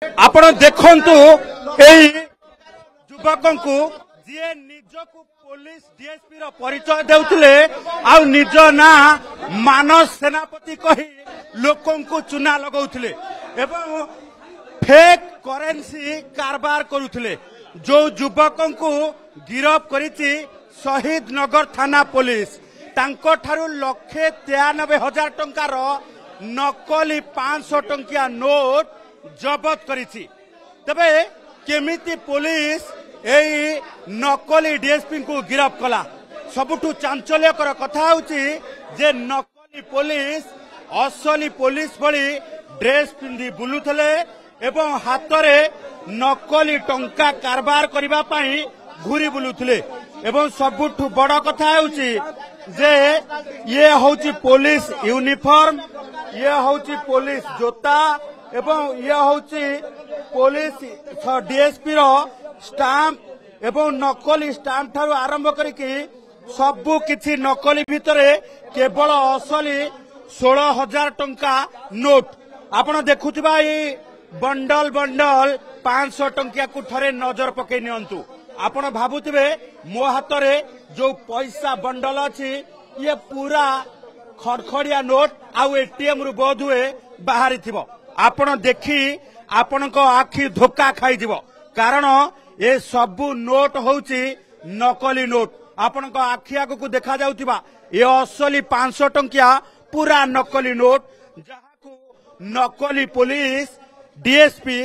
आपण देखंतु एई युवकंकु जे निजकु police DSP रो परिचय देउथिले आ निज ना मानस सेनापति कही लोकंकु चुना लगाउथिले एवं फेक करेंसी कारबार करुथिले। जो युवकंकु गिरफ करिछि शहीद नगर थाना पुलिस तांको ठारू 193,000 टंकार नकली 500 टंकिया नोट जबत करिछि। तबे केमिति पुलिस एई नकली डीएसपी को गिरफ कला सबुठु चांचल्यकर कथा होछि जे नकली पुलिस असली पुलिस भली ड्रेस पिंधि बुलुथले एवं हातरे नकली टंका कारबार करिबा पई घुरी बुलुथले एवं सबुठु बड़ कथा होछि जे ये होछि पुलिस यूनिफॉर्म, ये होछि पुलिस जोता एवं ये होछि पुलिस डीएसपी रो स्टाम्प एवं नकली स्टाम्प ठारू आरंभ करिकि सबु किछि नकली भितरे केवल असली 16,000 टंका नोट आपण देखुथिबा ई बंडल बंडल 500 टंकिया को थरे नजर पकई नियंतु। आपण भाबुथिबे मो हातरे जो पैसा बंडल अछि ये पूरा खड़खड़िया नोट आउ एटीएम रु बोध हुए बाहरी थिबो। आपण देखि आपणको आखि धोका खाई दिबो कारण ए सबु नोट होउची नकली नोट। आपणको आखि आगु देखा जाउथिबा ए असली 500 टंकिया पूरा नकली नोट जहाकू नकली पुलिस डीएसपी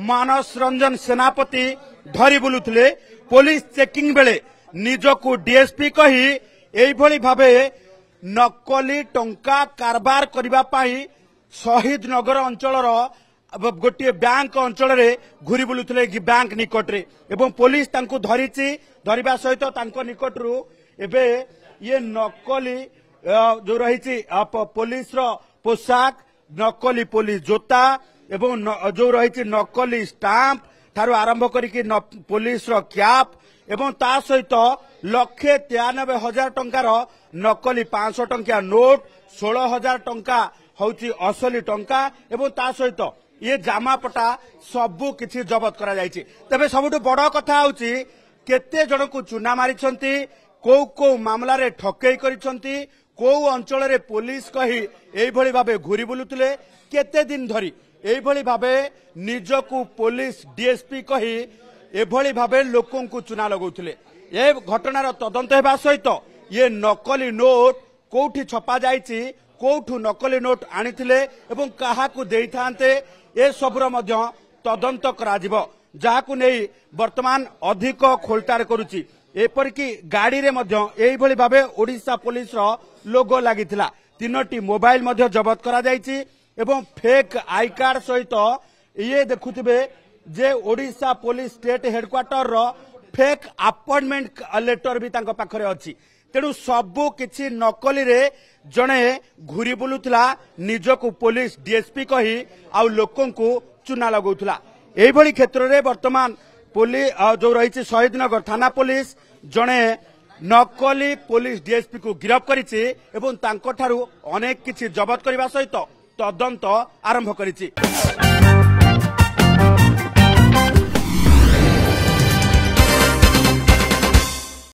मानस रंजन सेनापति धरी बुलुथले। पुलिस चेकिंग बेले निजकू डीएसपी कही एई भली भाबे नकली टंका कारबार करिबा पई शहीद नगर अंचलर गोटे बैंक अंचल घुरी बुलुथले बैंक निकटरे एवं पुलिस तांको धरिछि। धरिबा सहित तांको निकटरू एबे ये नकली जो रहिछि पुलिस रो पोशाक, नकली पुलिस जोता एवं जो रहिछि नकली स्टाम्प ठारू आरंभ करिकि पुलिस रो कैप एवं ता सहित 193,000 टंकार नकली 500 टंकिया नोट, 16,000 टंका होउछि असली टंका एवं ता सहित ये जामापटा सबु किछि जबत करा जायछि। तबे सबुठु बड़ कथा होउछि केते जण को चुना मारिछंती, को मामला रे ठकेई करिछंती, को अंचल रे पुलिस कही एई भली भाबे घुरी बुलुतले केते दिन धरी एई भली भाबे निजकू पुलिस डीएसपी कही एभली भाबे लोकन को चुना लगाउतले। ए घटनार तदंत हेबा सहित ये नकली नोट कोठी छपा जायछि, कोठू नकली नोट आनिथिले एवं काहाकू देइथान्ते ए सबुर मध्य तदंत कराजिबो जाहाकू नै वर्तमान अधिक खोलतार करूछि। एपरिकी गाड़ी रे मध्य एई भली भाबे ओडिशा पुलिस रो लोगो लागिथिला। 3टी मोबाइल मध्य जबत करा जायछि एवं फेक आई कार्ड सहित ये देखुथिबे जे ओडिशा पुलिस स्टेट हेडक्वार्टर रो फेक अपॉइंटमेंट लेटर भी तांको पाखरे अछि। तेणु सबु किछि नकली रे जणे घुरी बुलुथला निजकू पुलिस डीएसपी कही आउ लोकंकु चुना लगाउथला। एई भली क्षेत्र रे वर्तमान पुलिस जो रही शहीद नगर थाना पुलिस जणे नकली पुलिस डीएसपी को गिरफ करिछि एवं तांको ठारू अनेक किछि जबत करिबा सहित तदंत आरंभ करिछि।